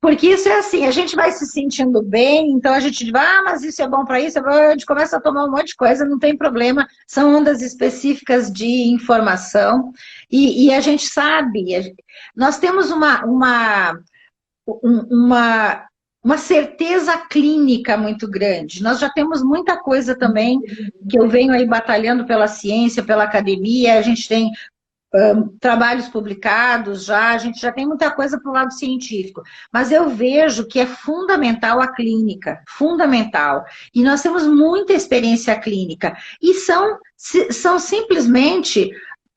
Porque isso é assim, a gente vai se sentindo bem, então a gente vai, mas isso é bom para isso, a gente começa a tomar um monte de coisa, não tem problema, são ondas específicas de informação, e a gente sabe, nós temos uma certeza clínica muito grande. Nós já temos muita coisa também que eu venho aí batalhando pela ciência, pela academia, a gente tem trabalhos publicados já, a gente já tem muita coisa para o lado científico, mas eu vejo que é fundamental a clínica, fundamental, e nós temos muita experiência clínica, e são simplesmente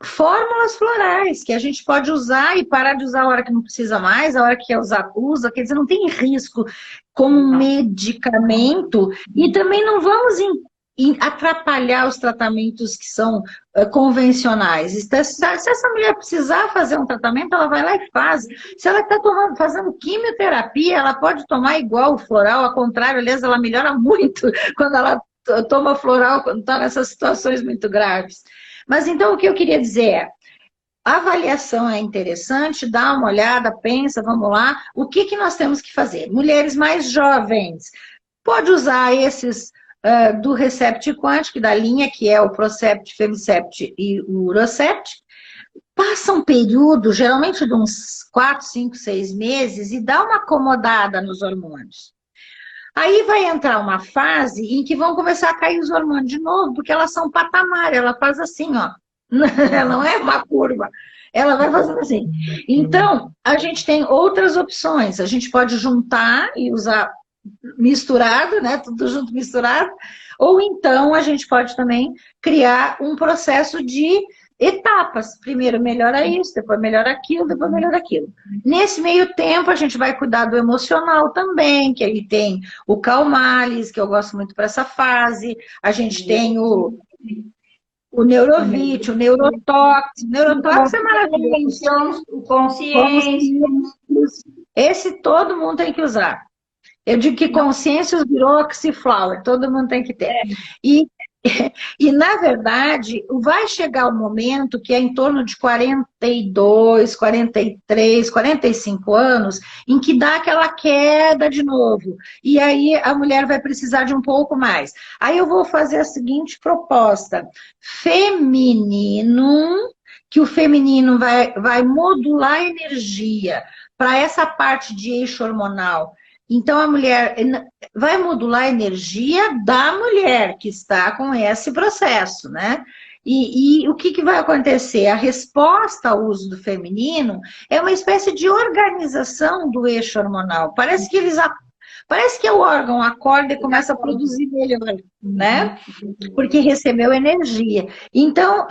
fórmulas florais que a gente pode usar e parar de usar a hora que não precisa mais, a hora que quer usar, usa, quer dizer, não tem risco como um medicamento e também não vamos atrapalhar os tratamentos que são convencionais. Então, se essa mulher precisar fazer um tratamento, ela vai lá e faz. Se ela está fazendo quimioterapia, ela pode tomar igual o floral, ao contrário, aliás, ela melhora muito quando ela toma floral, quando está nessas situações muito graves. Mas então o que eu queria dizer é, a avaliação é interessante, dá uma olhada, pensa, vamos lá, o que, que nós temos que fazer? Mulheres mais jovens, pode usar esses do Recept Quântico, da linha, que é o Procept, Femicept e o Urocept, passa um período, geralmente de uns 4, 5, 6 meses, e dá uma acomodada nos hormônios. Aí vai entrar uma fase em que vão começar a cair os hormônios de novo, porque elas são patamar, ela faz assim, ó. Ela não é uma curva, ela vai fazendo assim. Então, a gente tem outras opções. A gente pode juntar e usar misturado, né? Tudo junto misturado. Ou então a gente pode também criar um processo de etapas. Primeiro melhora isso, depois melhora aquilo, depois melhora aquilo. Nesse meio tempo, a gente vai cuidar do emocional também, que aí tem o Calmales, que eu gosto muito para essa fase. A gente tem o Neurovit, o Neurotox. O Neurotox é maravilhoso. O consciência. Esse todo mundo tem que usar. Eu digo que consciência virou oxiflower, todo mundo tem que ter. E, na verdade, vai chegar o momento que é em torno de 42, 43, 45 anos, em que dá aquela queda de novo. E aí a mulher vai precisar de um pouco mais. Aí eu vou fazer a seguinte proposta. Feminino, que o feminino vai modular a energia para essa parte de eixo hormonal. Então, a mulher vai modular a energia da mulher que está com esse processo, né? E o que vai acontecer? A resposta ao uso do feminino é uma espécie de organização do eixo hormonal. Parece que o órgão acorda e começa a produzir melhor, né? Porque recebeu energia. Então,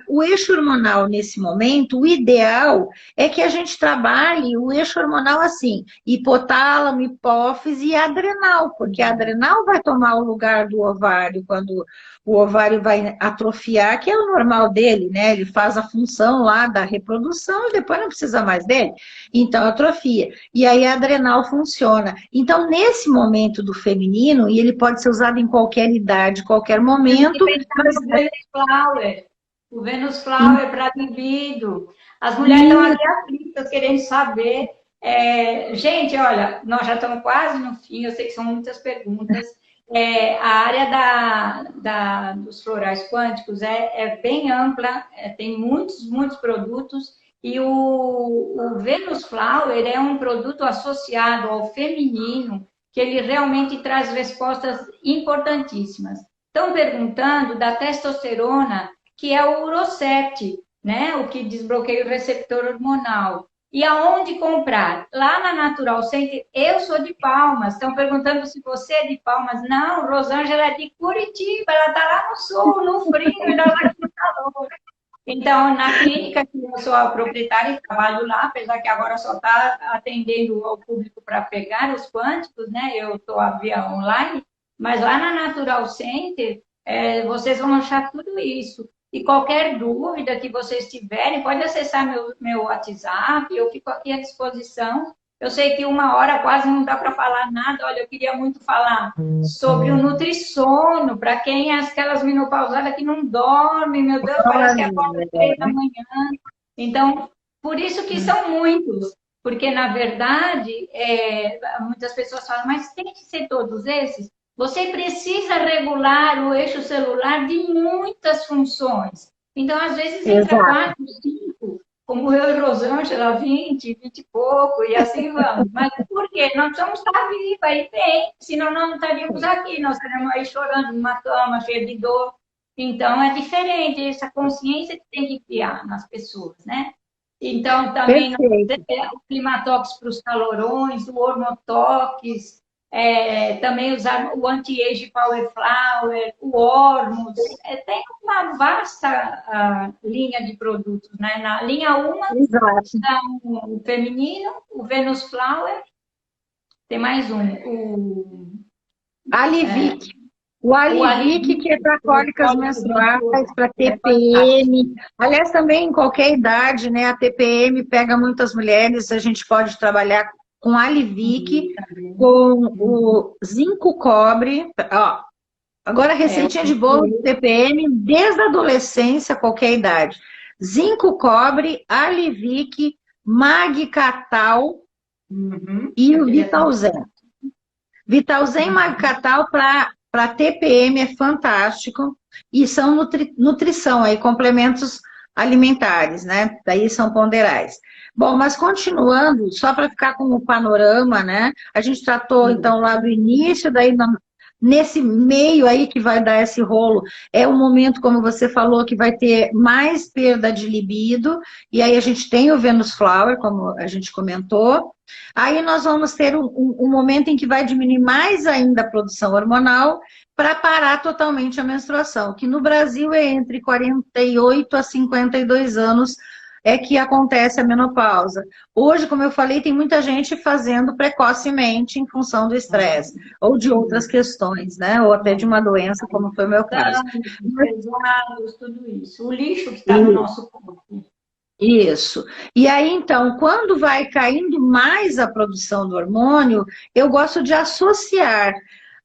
o eixo hormonal, nesse momento, o ideal é que a gente trabalhe o eixo hormonal assim, hipotálamo, hipófise e adrenal, porque a adrenal vai tomar o lugar do ovário quando o ovário vai atrofiar, que é o normal dele, né? Ele faz a função lá da reprodução e depois não precisa mais dele. Então, atrofia. E aí a adrenal funciona. Então, nesse momento do feminino, e ele pode ser usado em qualquer idade, qualquer momento. O Venus Flower para libido. As mulheres estão ali aflitas, querendo saber. Gente, olha, nós já estamos quase no fim, eu sei que são muitas perguntas. A área dos florais quânticos é bem ampla, tem muitos produtos, e o Venus Flower é um produto associado ao feminino, que ele realmente traz respostas importantíssimas. Estão perguntando da testosterona, que é o Urocept, né? O que desbloqueia o receptor hormonal. E aonde comprar? Lá na Natural Center, eu sou de Palmas. Estão perguntando se você é de Palmas. Não, Rosângela é de Curitiba, ela está lá no sul, no frio, e nós aqui no calor. Então, na clínica, que eu sou a proprietária e trabalho lá, apesar que agora só está atendendo ao público para pegar os quânticos, né? Eu estou via online, mas lá na Natural Center, vocês vão achar tudo isso. E qualquer dúvida que vocês tiverem, pode acessar meu WhatsApp, eu fico aqui à disposição. Eu sei que 1 hora quase não dá para falar nada. Olha, eu queria muito falar sobre o nutrissono, para quem é aquelas menopausadas que não dormem, meu Deus, parece que acorda 3 da manhã. Então, por isso que são muitos, porque, na verdade, muitas pessoas falam, mas tem que ser todos esses? Você precisa regular o eixo celular de muitas funções. Então, às vezes, entra 4, 5, como eu e Rosângela, 20 e pouco, e assim vamos. Mas por quê? Nós precisamos estar vivos, aí tem, senão não estaríamos aqui, nós estaríamos aí chorando numa cama, cheia de dor. Então, é diferente, essa consciência que tem que criar nas pessoas, né? Então, também o Climatox para os calorões, o Hormotox, também usar o Anti-Age Power Flower, o Ormus, tem vasta linha de produtos, né? Na linha 1, o feminino, o Venus Flower, tem mais um, o Alivic. O Alivic, que é para cólicas menstruais, para TPM. Aliás, também em qualquer idade, né? A TPM pega muitas mulheres, a gente pode trabalhar com Alivic, com o zinco cobre. Ó, agora, receitinha de bolo de TPM, desde a adolescência, qualquer idade. Zinco cobre, Alivic, Magcatal e o Vitalzen. Vitalzen e Magcatal para TPM é fantástico, e são nutrição, aí, complementos alimentares, né? Daí são ponderais. Bom, mas continuando, só para ficar com o panorama, né? A gente tratou, então, lá do início, daí nesse meio aí que vai dar esse rolo, é o momento, como você falou, que vai ter mais perda de libido, e aí a gente tem o Venus Flower, como a gente comentou. Aí nós vamos ter um momento em que vai diminuir mais ainda a produção hormonal para parar totalmente a menstruação, que no Brasil é entre 48 a 52 anos é que acontece a menopausa. Hoje, como eu falei, tem muita gente fazendo precocemente em função do estresse, ou de outras questões, né? Ou até de uma doença, como foi o meu caso. Pesados, tudo isso. O lixo que está no nosso corpo. Isso. E aí, então, quando vai caindo mais a produção do hormônio, eu gosto de associar.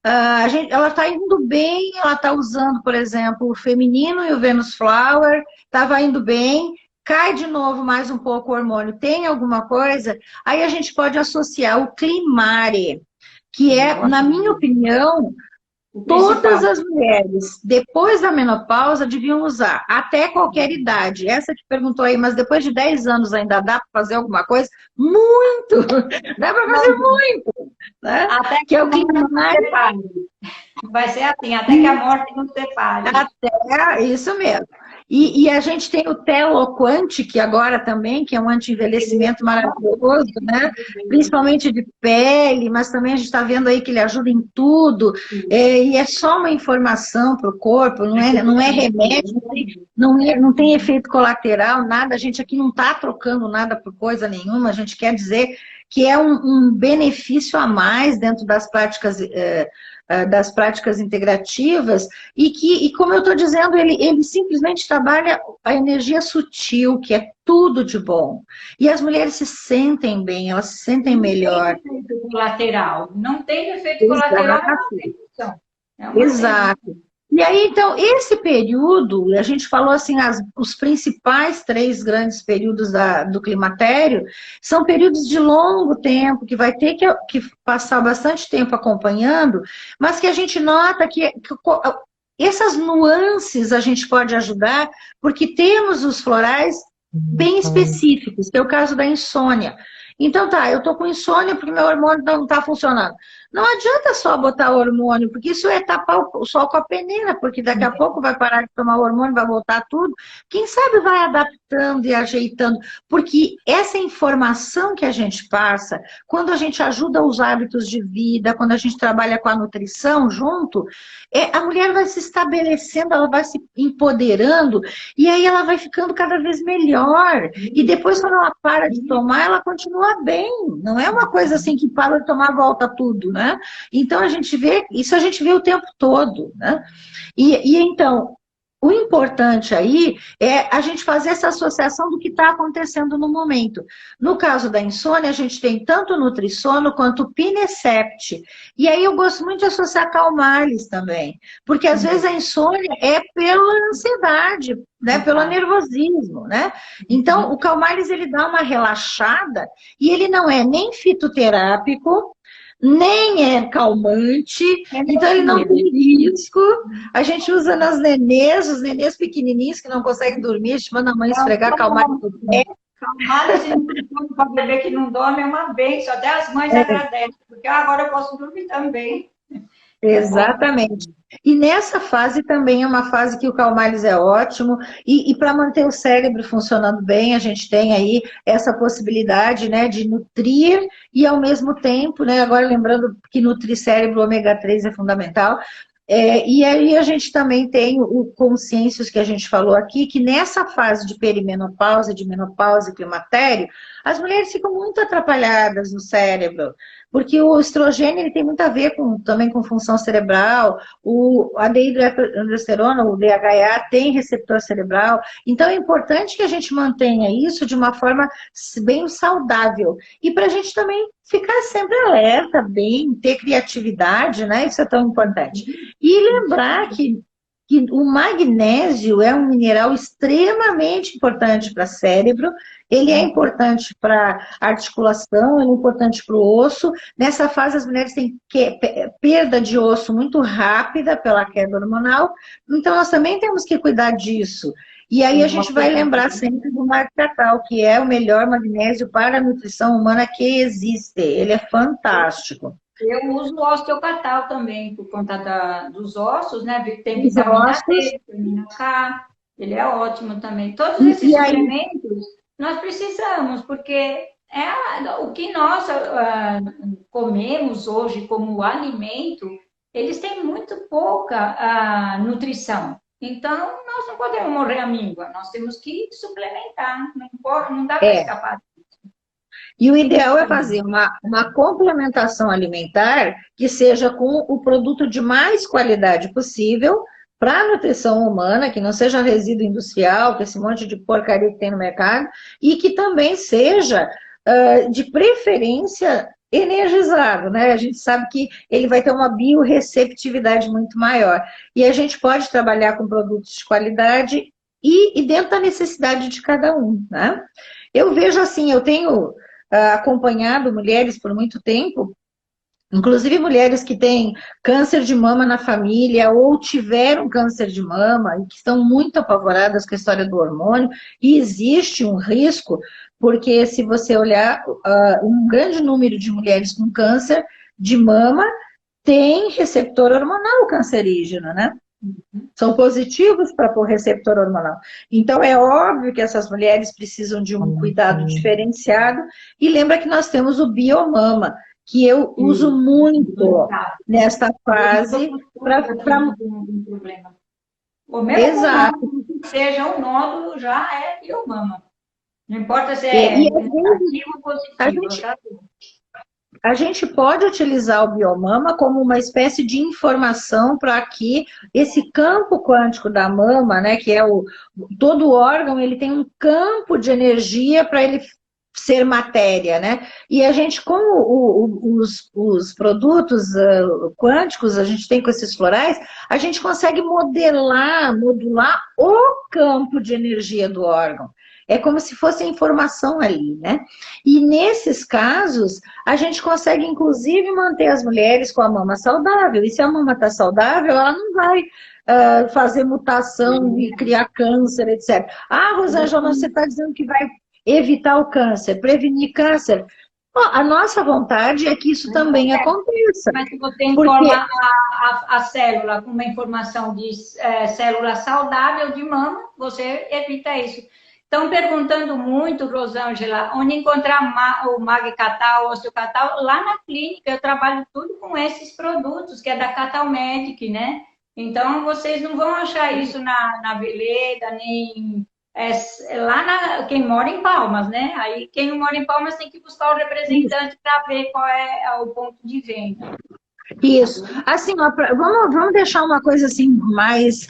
Ela está indo bem, ela está usando, por exemplo, o feminino e o Venus Flower, estava indo bem, cai de novo mais um pouco o hormônio, tem alguma coisa, aí a gente pode associar o Climare, que é, na minha opinião, todas as mulheres, depois da menopausa, deviam usar, até qualquer idade. Essa que perguntou aí, mas depois de 10 anos ainda dá para fazer alguma coisa? Muito! Dá para fazer muito! Né? Até que é o Climare. Vai ser assim, até que a morte nos separe. Até, isso mesmo. E a gente tem o Teloquant, que agora também, que é um anti-envelhecimento maravilhoso, né? Principalmente de pele, mas também a gente está vendo aí que ele ajuda em tudo. E é só uma informação para o corpo, não é remédio, não tem efeito colateral, nada. A gente aqui não está trocando nada por coisa nenhuma, a gente quer dizer que é um benefício a mais dentro das práticas integrativas, e como eu estou dizendo, ele simplesmente trabalha a energia sutil, que é tudo de bom. E as mulheres se sentem bem, elas se sentem melhor. Não tem efeito colateral. Não tem efeito colateral, Exato. E aí, então, esse período, a gente falou assim, os principais 3 grandes períodos do climatério, são períodos de longo tempo, que vai ter que passar bastante tempo acompanhando, mas que a gente nota que essas nuances a gente pode ajudar, porque temos os florais bem específicos, que é o caso da insônia. Então tá, eu tô com insônia porque meu hormônio não tá funcionando. Não adianta só botar hormônio, porque isso é tapar o sol com a peneira, porque daqui a pouco vai parar de tomar hormônio, vai voltar tudo. Quem sabe vai adaptando e ajeitando, porque essa informação que a gente passa, quando a gente ajuda os hábitos de vida, quando a gente trabalha com a nutrição junto, a mulher vai se estabelecendo, ela vai se empoderando, e aí ela vai ficando cada vez melhor. E depois, quando ela para de tomar, ela continua bem. Não é uma coisa assim que para de tomar, volta tudo, né? Então, a gente vê o tempo todo, né? E então, o importante aí é a gente fazer essa associação do que está acontecendo no momento. No caso da insônia, a gente tem tanto o Nutrissono quanto o Pinecept. E aí eu gosto muito de associar Calmales também, porque às vezes a insônia é pela ansiedade, né, pelo nervosismo, né? Então, o Calmales, ele dá uma relaxada, e ele não é nem fitoterápico, nem é calmante, então ele não tem risco. A gente usa nas nenês, os nenês pequenininhos que não conseguem dormir, a gente manda a mãe esfregar Calmante no pé. Calmante para bebê que não dorme é uma bênção, até as mães agradecem, porque agora eu posso dormir também. Exatamente. E nessa fase também é uma fase que o Calmales é ótimo, e para manter o cérebro funcionando bem, a gente tem aí essa possibilidade, né, de nutrir e ao mesmo tempo, né, agora lembrando que nutrir cérebro ômega 3 é fundamental, E aí a gente também tem o consciêncios que a gente falou aqui, que nessa fase de perimenopausa, de menopausa e climatério, as mulheres ficam muito atrapalhadas no cérebro, porque o estrogênio ele tem muito a ver também com função cerebral, a dehidrotestosterona, o DHA, tem receptor cerebral, então é importante que a gente mantenha isso de uma forma bem saudável. E para a gente também ficar sempre alerta, bem, ter criatividade, né? Isso é tão importante. E lembrar que o magnésio é um mineral extremamente importante para o cérebro, ele é importante para articulação, ele é importante para o osso. Nessa fase, as mulheres têm perda de osso muito rápida pela queda hormonal, então nós também temos que cuidar disso. E aí a gente vai lembrar sempre do Magcatal, que é o melhor magnésio para a nutrição humana que existe. Ele é fantástico. Eu uso o osteocatal também, por conta dos ossos, né? Tem vitamina D, vitamina K, ele é ótimo também. Todos esses suplementos nós precisamos, porque o que nós comemos hoje como alimento, eles têm muito pouca nutrição. Então, nós não podemos morrer à míngua, nós temos que suplementar, não dá para escapar. E o ideal é fazer uma complementação alimentar que seja com o produto de mais qualidade possível para a nutrição humana, que não seja resíduo industrial, que esse monte de porcaria que tem no mercado, e que também seja, de preferência, energizado, né? A gente sabe que ele vai ter uma biorreceptividade muito maior. E a gente pode trabalhar com produtos de qualidade e dentro da necessidade de cada um, né? Eu vejo assim, eu tenho acompanhado mulheres por muito tempo, inclusive mulheres que têm câncer de mama na família ou tiveram câncer de mama e que estão muito apavoradas com a história do hormônio, e existe um risco, porque se você olhar, um grande número de mulheres com câncer de mama tem receptor hormonal cancerígeno, né? São positivos para o receptor hormonal. Então, é óbvio que essas mulheres precisam de um cuidado diferenciado. E lembra que nós temos o biomama, que eu uso muito nesta fase. O meu Exato. Seja um nódulo, já é biomama. Não importa se é negativo ou positivo. A gente pode utilizar o biomama como uma espécie de informação para que esse campo quântico da mama, né, que é todo órgão, ele tem um campo de energia para ele ser matéria, né? E a gente, com os produtos quânticos, a gente tem com esses florais, a gente consegue modular o campo de energia do órgão. É como se fosse a informação ali, né? E nesses casos, a gente consegue, inclusive, manter as mulheres com a mama saudável. E se a mama está saudável, ela não vai fazer mutação e criar câncer, etc. Ah, Rosângela, você está dizendo que vai evitar o câncer, prevenir câncer. Bom, a nossa vontade é que isso também aconteça. Mas se você informa a célula com uma informação de célula saudável de mama, você evita isso. Estão perguntando muito, Rosângela, onde encontrar o Magcatal, o Osteocatal. Lá na clínica eu trabalho tudo com esses produtos, que é da Catal Medic, né? Então, vocês não vão achar isso na Veleda, nem... quem mora em Palmas, né? Aí quem não mora em Palmas tem que buscar o representante para ver qual é o ponto de venda. Isso. Assim, ó, vamos deixar uma coisa assim mais...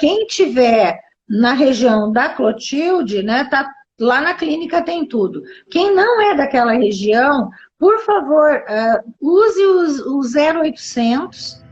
quem tiver na região da Clotilde, né, tá, lá na clínica tem tudo. Quem não é daquela região, por favor, use o 0800